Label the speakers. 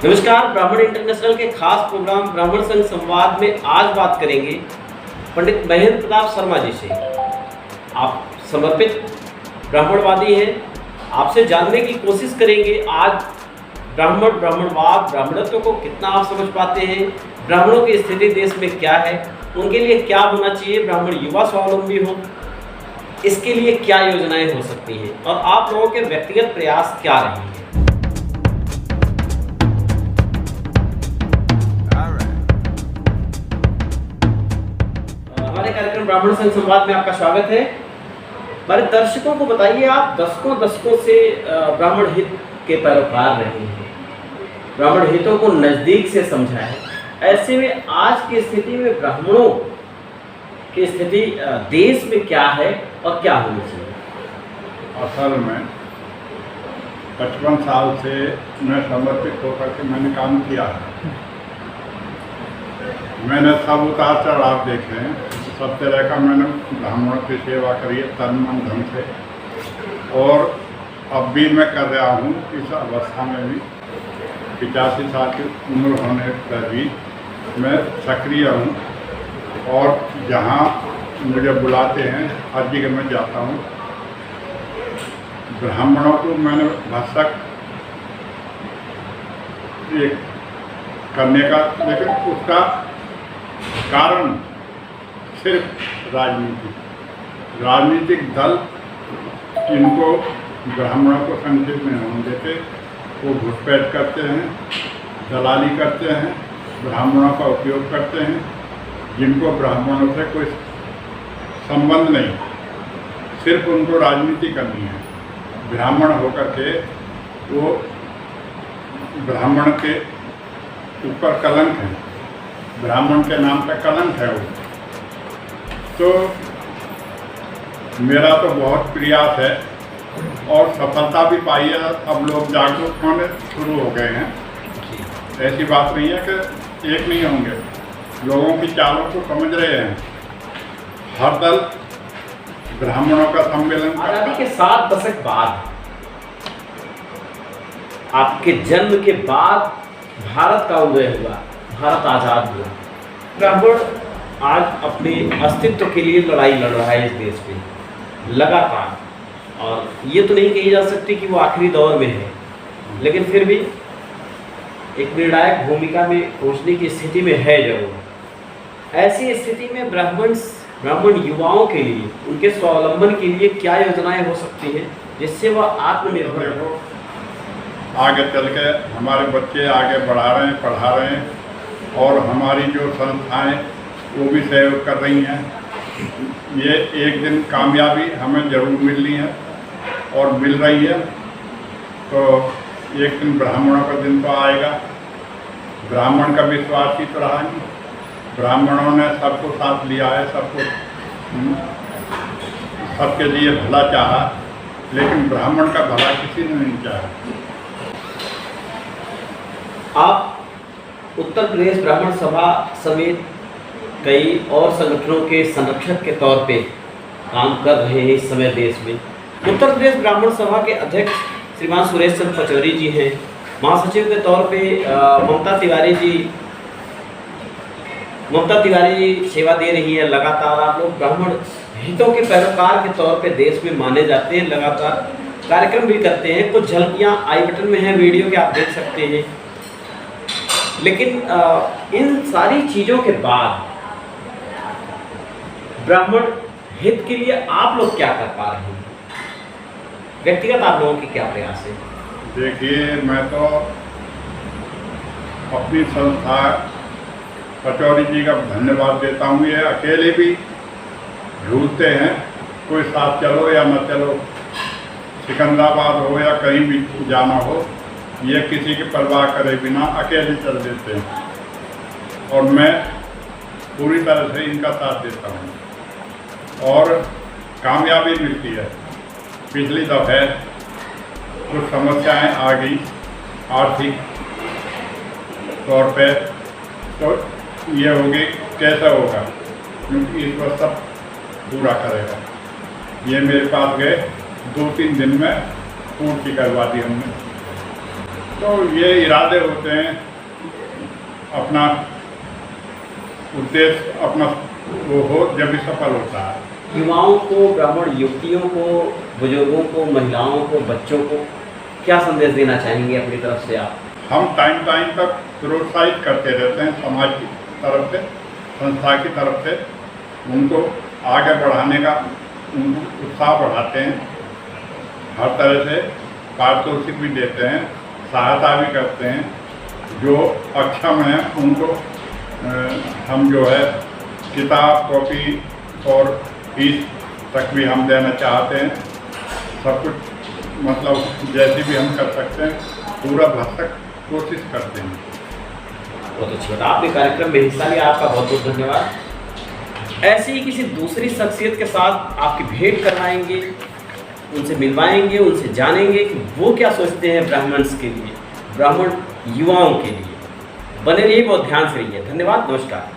Speaker 1: नमस्कार। ब्राह्मण इंटरनेशनल के खास प्रोग्राम ब्राह्मण संघ संवाद में आज बात करेंगे पंडित महेंद्र प्रताप शर्मा जी से। आप समर्पित ब्राह्मणवादी हैं। आपसे जानने की कोशिश करेंगे आज ब्राह्मणवाद, ब्राह्मणत्व को कितना आप समझ पाते हैं, ब्राह्मणों की स्थिति देश में क्या है, उनके लिए क्या होना चाहिए, ब्राह्मण युवा स्वावलंबी हो, इसके लिए क्या योजनाएं हो सकती हैं और आप लोगों के व्यक्तिगत प्रयास क्या रहेंगे। हमारे कार्यक्रम ब्राह्मण संघ संवाद में आपका स्वागत है। हमारे दर्शकों को बताइए, आप दशकों से ब्राह्मण हित के पैरोकार रहे हैं, ब्राह्मण हितों को नज़दीक से समझा है। ऐसे में आज की स्थिति में ब्राह्मणों की स्थिति देश में क्या है और क्या होनी चाहिए?
Speaker 2: असल में 55 साल से मैं समर्पित होकर के मैंने काम किया है। मैंने सब उतार चढ़ाव देखे हैं, सब तरह का मैंने ब्राह्मणों की सेवा करी है तन मन धन से, और अब भी मैं कर रहा हूँ। इस अवस्था में भी 85 साल की उम्र होने पर भी मैं सक्रिय हूँ, और जहाँ मुझे बुलाते हैं हर जगह मैं जाता हूँ। ब्राह्मणों को मैंने भक्षक एक करने का, लेकिन उसका कारण सिर्फ राजनीतिक दल इनको ब्राह्मणों को संक्षेप में होने देते, वो घुसपैठ करते हैं, दलाली करते हैं, ब्राह्मणों का उपयोग करते हैं, जिनको ब्राह्मणों से कोई संबंध नहीं, सिर्फ उनको राजनीति करनी है। ब्राह्मण होकर के वो ब्राह्मण के ऊपर कलंक है, ब्राह्मण के नाम पे कलंक है वो। तो मेरा तो बहुत प्रयास है और सफलता भी पाई है। अब लोग जागरूक होने शुरू हो गए हैं। ऐसी बात नहीं है कि एक नहीं होंगे, लोगों की चालों को समझ रहे हैं। हर दल ब्राह्मणों का सम्मेलन
Speaker 1: आजादी के 7 दशक बाद, आपके जन्म के बाद भारत का उदय हुआ, भारत आज़ाद हुआ। ब्राह्मण आज अपने अस्तित्व के लिए लड़ाई लड़ रहा है इस देश में लगातार, और ये तो नहीं कही जा सकती कि वो आखिरी दौर में है, लेकिन फिर भी एक निर्णायक भूमिका में पहुंचने की स्थिति में है जरूर। ऐसी स्थिति में ब्राह्मण युवाओं के लिए, उनके स्वावलंबन के लिए क्या योजनाएं हो सकती हैं जिससे वह आत्मनिर्भर हो?
Speaker 2: आगे चल के हमारे बच्चे आगे बढ़ा रहे हैं, पढ़ा रहे हैं, और हमारी जो संस्थाएं वो भी सहयोग कर रही हैं। ये एक दिन कामयाबी हमें ज़रूर मिलनी है और मिल रही है। तो एक दिन ब्राह्मणों का दिन तो आएगा। ब्राह्मण का विश्वास ही तो रहा नहीं, ब्राह्मणों ने सबको साथ लिया है, सबके लिए भला चाहा, लेकिन ब्राह्मण का भला किसी ने नहीं चाहा।
Speaker 1: आप उत्तर प्रदेश ब्राह्मण सभा समेत कई और संगठनों के संरक्षक के तौर पे काम कर रहे हैं इस समय देश में। उत्तर प्रदेश ब्राह्मण सभा के अध्यक्ष श्रीमान सुरेश चंद्र पचौरी जी हैं। महासचिव के तौर पे ममता तिवारी जी सेवा दे रही है लगातार। आप लोग ब्राह्मण हितों के पैरोकार के तौर पे देश में माने जाते हैं, लगातार कार्यक्रम भी करते हैं। कुछ झलकियाँ आई बटन में हैं वीडियो के, आप देख सकते हैं। लेकिन इन सारी चीज़ों के बाद ब्राह्मण हित के लिए आप लोग क्या कर पा रहे हैं? व्यक्तिगत आप लोगों के क्या प्रयास है?
Speaker 2: देखिए, मैं तो अपनी संस्था पचौरी जी का धन्यवाद देता हूँ। ये अकेले भी ढूंढते हैं, कोई साथ चलो या न चलो, सिकंदराबाद हो या कहीं भी जाना हो, ये किसी की परवाह करे बिना अकेले चल देते हैं, और मैं पूरी तरह से इनका साथ देता हूँ और कामयाबी मिलती है। पिछली दफ़े कुछ समस्याएं आ गई आर्थिक तौर पे, तो ये होगी कैसा होगा, क्योंकि इस वक्त सब पूरा करेगा। ये मेरे पास गए 2-3 दिन में पूर्ति करवा दी हमने। तो ये इरादे होते हैं, अपना उद्देश्य अपना वो हो जब भी सफल होता है।
Speaker 1: युवाओं को, ब्राह्मण युवतियों को, बुजुर्गों को, महिलाओं को, बच्चों को क्या संदेश देना चाहेंगे अपनी तरफ से आप?
Speaker 2: हम टाइम पर प्रोत्साहित करते रहते हैं, समाज की तरफ से, संस्था की तरफ से उनको आगे बढ़ाने का उनको उत्साह बढ़ाते हैं, हर तरह से पारितोषिक भी देते हैं, सहायता भी करते हैं। जो अक्षम हैं उनको हम जो है किताब, कॉपी और फीस तक भी हम देना चाहते हैं। सब कुछ मतलब जैसे भी हम कर सकते हैं पूरा भर तक कोशिश करते हैं।
Speaker 1: बहुत अच्छी बात, आपने कार्यक्रम में हिस्सा लिया, आपका बहुत बहुत धन्यवाद। ऐसे ही किसी दूसरी शख्सियत के साथ आपकी भेंट करवाएंगे, उनसे मिलवाएंगे, उनसे जानेंगे कि वो क्या सोचते हैं ब्राह्मण्स के लिए, ब्राह्मण युवाओं के लिए। बने रहिए, बहुत ध्यान से रहिए। धन्यवाद, नमस्कार।